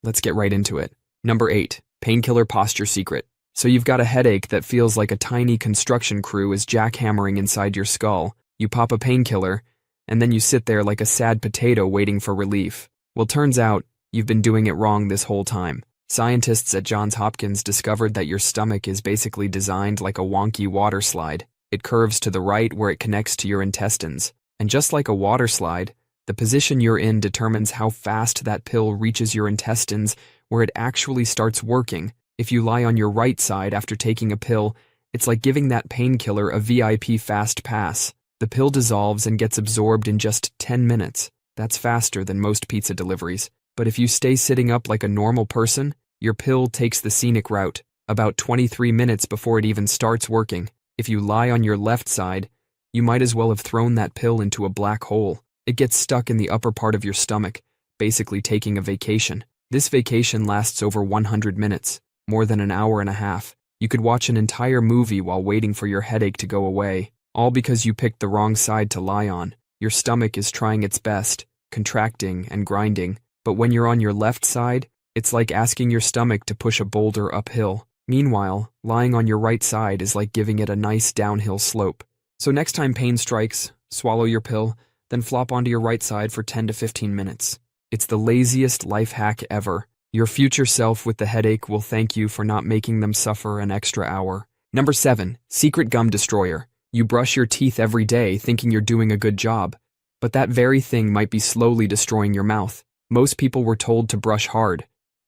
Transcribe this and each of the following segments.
Let's get right into it. Number 8. Painkiller posture secret. So you've got a headache that feels like a tiny construction crew is jackhammering inside your skull. You pop a painkiller, and then you sit there like a sad potato waiting for relief. Well, turns out, you've been doing it wrong this whole time. Scientists at Johns Hopkins discovered that your stomach is basically designed like a wonky water slide. It curves to the right where it connects to your intestines. And just like a water slide, the position you're in determines how fast that pill reaches your intestines where it actually starts working. If you lie on your right side after taking a pill, it's like giving that painkiller a VIP fast pass. The pill dissolves and gets absorbed in just 10 minutes. That's faster than most pizza deliveries. But if you stay sitting up like a normal person, your pill takes the scenic route, about 23 minutes before it even starts working. If you lie on your left side, you might as well have thrown that pill into a black hole. It gets stuck in the upper part of your stomach, basically taking a vacation. This vacation lasts over 100 minutes, more than an hour and a half. You could watch an entire movie while waiting for your headache to go away, all because you picked the wrong side to lie on. Your stomach is trying its best, contracting and grinding, but when you're on your left side, it's like asking your stomach to push a boulder uphill. Meanwhile, lying on your right side is like giving it a nice downhill slope. So next time pain strikes, swallow your pill, then flop onto your right side for 10 to 15 minutes. It's the laziest life hack ever. Your future self with the headache will thank you for not making them suffer an extra hour. Number 7. Secret gum destroyer. You brush your teeth every day thinking you're doing a good job, but that very thing might be slowly destroying your mouth. Most people were told to brush hard,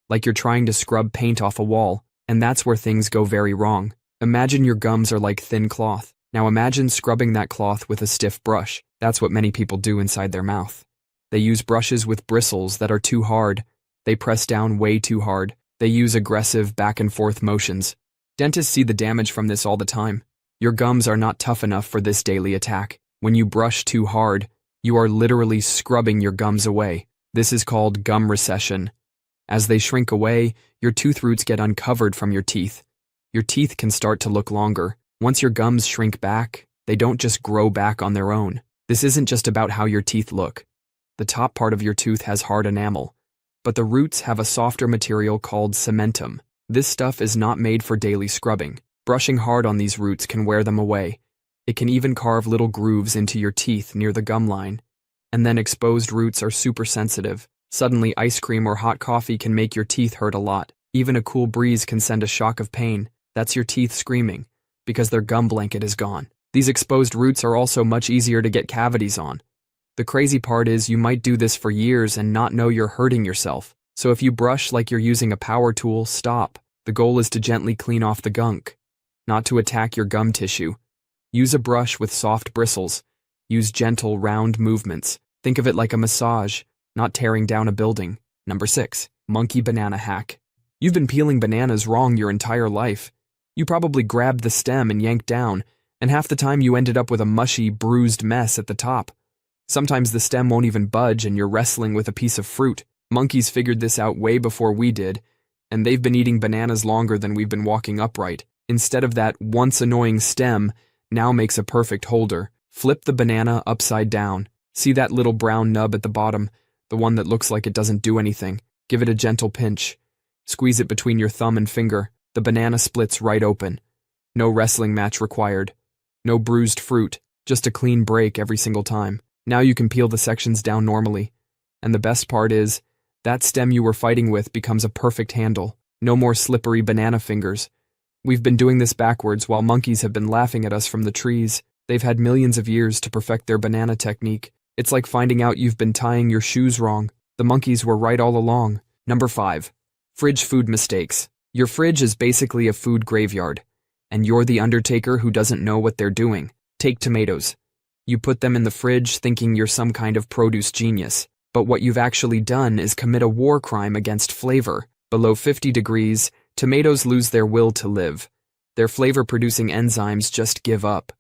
like you're trying to scrub paint off a wall, and that's where things go very wrong. Imagine your gums are like thin cloth. Now imagine scrubbing that cloth with a stiff brush. That's what many people do inside their mouth. They use brushes with bristles that are too hard. They press down way too hard. They use aggressive back and forth motions. Dentists see the damage from this all the time. Your gums are not tough enough for this daily attack. When you brush too hard, you are literally scrubbing your gums away. This is called gum recession. As they shrink away, your tooth roots get uncovered from your teeth. Your teeth can start to look longer. Once your gums shrink back, they don't just grow back on their own. This isn't just about how your teeth look. The top part of your tooth has hard enamel, but the roots have a softer material called cementum. This stuff is not made for daily scrubbing. Brushing hard on these roots can wear them away. It can even carve little grooves into your teeth near the gum line. And then exposed roots are super sensitive. Suddenly ice cream or hot coffee can make your teeth hurt a lot. Even a cool breeze can send a shock of pain. That's your teeth screaming, because their gum blanket is gone. These exposed roots are also much easier to get cavities on. The crazy part is you might do this for years and not know you're hurting yourself. So if you brush like you're using a power tool, stop. The goal is to gently clean off the gunk, not to attack your gum tissue. Use a brush with soft bristles. Use gentle, round movements. Think of it like a massage, not tearing down a building. Number 6. Monkey banana hack. You've been peeling bananas wrong your entire life. You probably grabbed the stem and yanked down, and half the time you ended up with a mushy, bruised mess at the top. Sometimes the stem won't even budge and you're wrestling with a piece of fruit. Monkeys figured this out way before we did, and they've been eating bananas longer than we've been walking upright. Instead of that once annoying stem, now makes a perfect holder. Flip the banana upside down. See that little brown nub at the bottom, the one that looks like it doesn't do anything. Give it a gentle pinch. Squeeze it between your thumb and finger. The banana splits right open. No wrestling match required. No bruised fruit, just a clean break every single time. Now you can peel the sections down normally. And the best part is, that stem you were fighting with becomes a perfect handle. No more slippery banana fingers. We've been doing this backwards while monkeys have been laughing at us from the trees. They've had millions of years to perfect their banana technique. It's like finding out you've been tying your shoes wrong. The monkeys were right all along. Number 5. Fridge food mistakes. Your fridge is basically a food graveyard, and you're the undertaker who doesn't know what they're doing. Take tomatoes. You put them in the fridge thinking you're some kind of produce genius, but what you've actually done is commit a war crime against flavor. Below 50 degrees, tomatoes lose their will to live. Their flavor-producing enzymes just give up.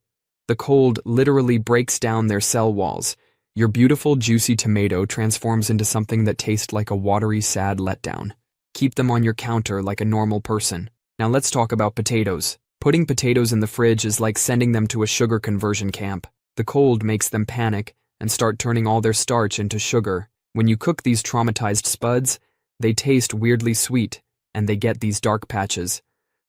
The cold literally breaks down their cell walls. Your beautiful, juicy tomato transforms into something that tastes like a watery, sad letdown. Keep them on your counter like a normal person. Now let's talk about potatoes. Putting potatoes in the fridge is like sending them to a sugar conversion camp. The cold makes them panic and start turning all their starch into sugar. When you cook these traumatized spuds, They taste weirdly sweet, and they get these dark patches.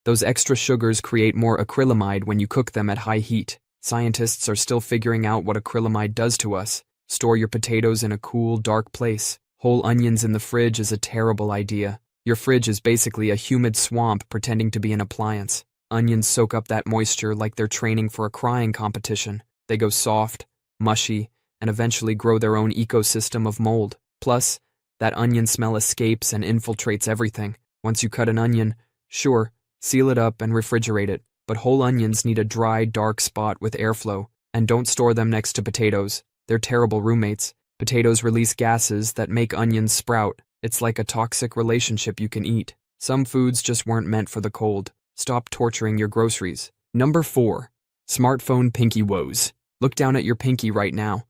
Those extra sugars create more acrylamide when you cook them at high heat. Scientists are still figuring out what acrylamide does to us. Store your potatoes in a cool, dark place. Whole onions in the fridge is a terrible idea. Your fridge is basically a humid swamp pretending to be an appliance. Onions soak up that moisture like they're training for a crying competition. They go soft, mushy, and eventually grow their own ecosystem of mold. Plus, that onion smell escapes and infiltrates everything. Once you cut an onion, sure, seal it up and refrigerate it, but whole onions need a dry, dark spot with airflow, and don't store them next to potatoes. They're terrible roommates. Potatoes release gases that make onions sprout. It's like a toxic relationship you can eat. Some foods just weren't meant for the cold. Stop torturing your groceries. Number 4. Smartphone pinky woes. Look down at your pinky right now.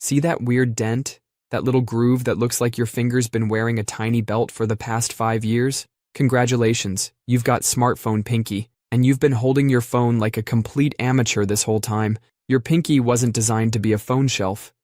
See that weird dent? That little groove that looks like your finger's been wearing a tiny belt for the past 5 years? Congratulations, you've got smartphone pinky, and you've been holding your phone like a complete amateur this whole time. Your pinky wasn't designed to be a phone shelf.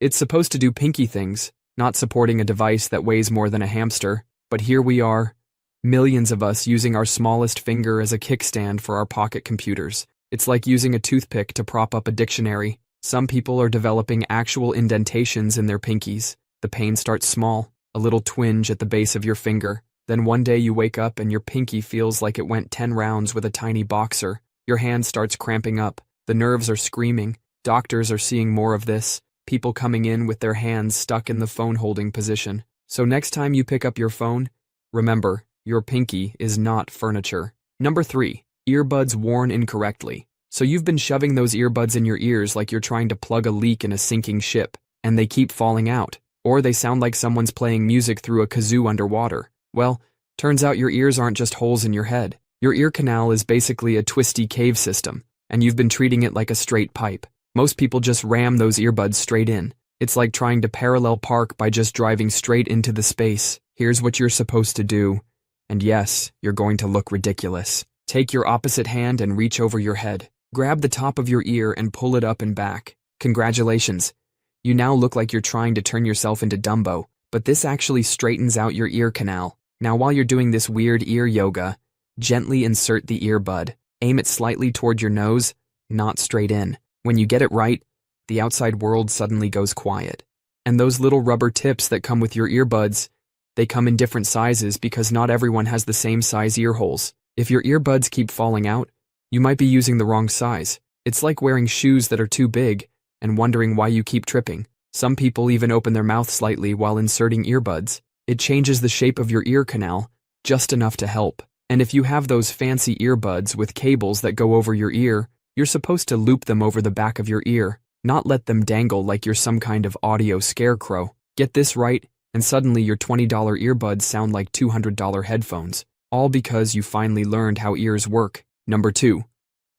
It's supposed to do pinky things, not supporting a device that weighs more than a hamster. But here we are, millions of us using our smallest finger as a kickstand for our pocket computers. It's like using a toothpick to prop up a dictionary. Some people are developing actual indentations in their pinkies. The pain starts small, a little twinge at the base of your finger. Then one day you wake up and your pinky feels like it went 10 rounds with a tiny boxer. Your hand starts cramping up. The nerves are screaming. Doctors are seeing more of this. People coming in with their hands stuck in the phone holding position. So next time you pick up your phone, remember, your pinky is not furniture. Number 3. Earbuds worn incorrectly. So you've been shoving those earbuds in your ears like you're trying to plug a leak in a sinking ship, and they keep falling out. Or they sound like someone's playing music through a kazoo underwater. Well, turns out your ears aren't just holes in your head. Your ear canal is basically a twisty cave system, and you've been treating it like a straight pipe. Most people just ram those earbuds straight in. It's like trying to parallel park by just driving straight into the space. Here's what you're supposed to do. And yes, you're going to look ridiculous. Take your opposite hand and reach over your head. Grab the top of your ear and pull it up and back. Congratulations. You now look like you're trying to turn yourself into Dumbo, but this actually straightens out your ear canal. Now while you're doing this weird ear yoga, gently insert the earbud. Aim it slightly toward your nose, not straight in. When you get it right, the outside world suddenly goes quiet. And those little rubber tips that come with your earbuds, they come in different sizes because not everyone has the same size ear holes. If your earbuds keep falling out, you might be using the wrong size. It's like wearing shoes that are too big and wondering why you keep tripping. Some people even open their mouth slightly while inserting earbuds. It changes the shape of your ear canal, just enough to help. And if you have those fancy earbuds with cables that go over your ear, you're supposed to loop them over the back of your ear, not let them dangle like you're some kind of audio scarecrow. Get this right, and suddenly your $20 earbuds sound like $200 headphones, all because you finally learned how ears work. Number 2.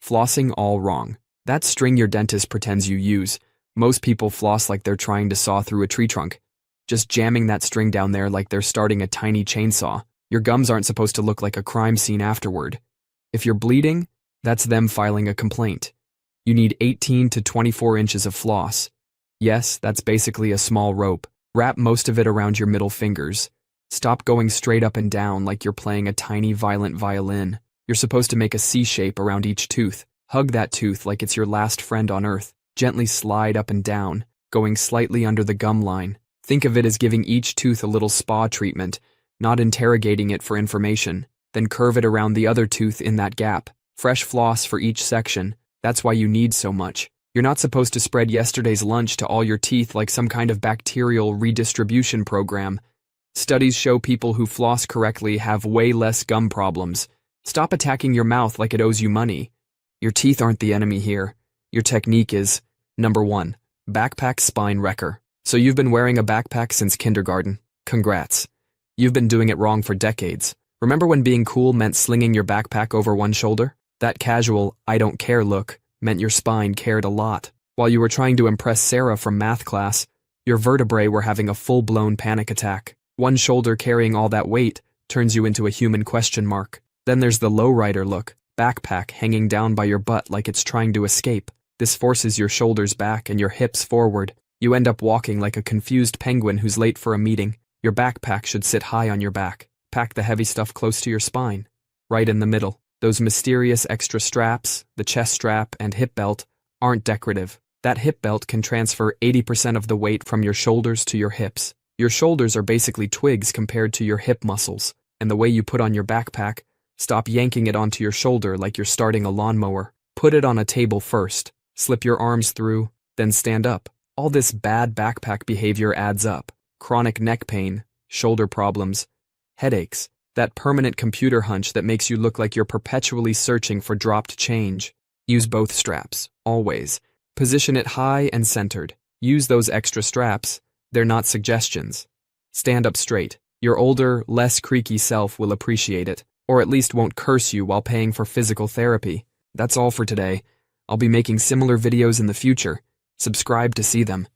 Flossing all wrong. That string your dentist pretends you use. Most people floss like they're trying to saw through a tree trunk, just jamming that string down there like they're starting a tiny chainsaw. Your gums aren't supposed to look like a crime scene afterward. If you're bleeding, that's them filing a complaint. You need 18 to 24 inches of floss. Yes, that's basically a small rope. Wrap most of it around your middle fingers. Stop going straight up and down like you're playing a tiny violent violin. You're supposed to make a C shape around each tooth. Hug that tooth like it's your last friend on earth. Gently slide up and down, going slightly under the gum line. Think of it as giving each tooth a little spa treatment, not interrogating it for information. Then curve it around the other tooth in that gap. Fresh floss for each section. That's why you need so much. You're not supposed to spread yesterday's lunch to all your teeth like some kind of bacterial redistribution program. Studies show people who floss correctly have way less gum problems. Stop attacking your mouth like it owes you money. Your teeth aren't the enemy here. Your technique is. Number 1. Backpack spine wrecker. So you've been wearing a backpack since kindergarten. Congrats. You've been doing it wrong for decades. Remember when being cool meant slinging your backpack over one shoulder? That casual, I don't care look meant your spine cared a lot. While you were trying to impress Sarah from math class, your vertebrae were having a full-blown panic attack. One shoulder carrying all that weight turns you into a human question mark. Then there's the lowrider look, backpack hanging down by your butt like it's trying to escape. This forces your shoulders back and your hips forward. You end up walking like a confused penguin who's late for a meeting. Your backpack should sit high on your back. Pack the heavy stuff close to your spine, right in the middle. Those mysterious extra straps, the chest strap and hip belt, aren't decorative. That hip belt can transfer 80% of the weight from your shoulders to your hips. Your shoulders are basically twigs compared to your hip muscles, and the way you put on your backpack, stop yanking it onto your shoulder like you're starting a lawnmower. Put it on a table first, slip your arms through, then stand up. All this bad backpack behavior adds up. Chronic neck pain, shoulder problems, headaches, that permanent computer hunch that makes you look like you're perpetually searching for dropped change. Use both straps, always. Position it high and centered. Use those extra straps. They're not suggestions. Stand up straight. Your older, less creaky self will appreciate it, or at least won't curse you while paying for physical therapy. That's all for today. I'll be making similar videos in the future. Subscribe to see them.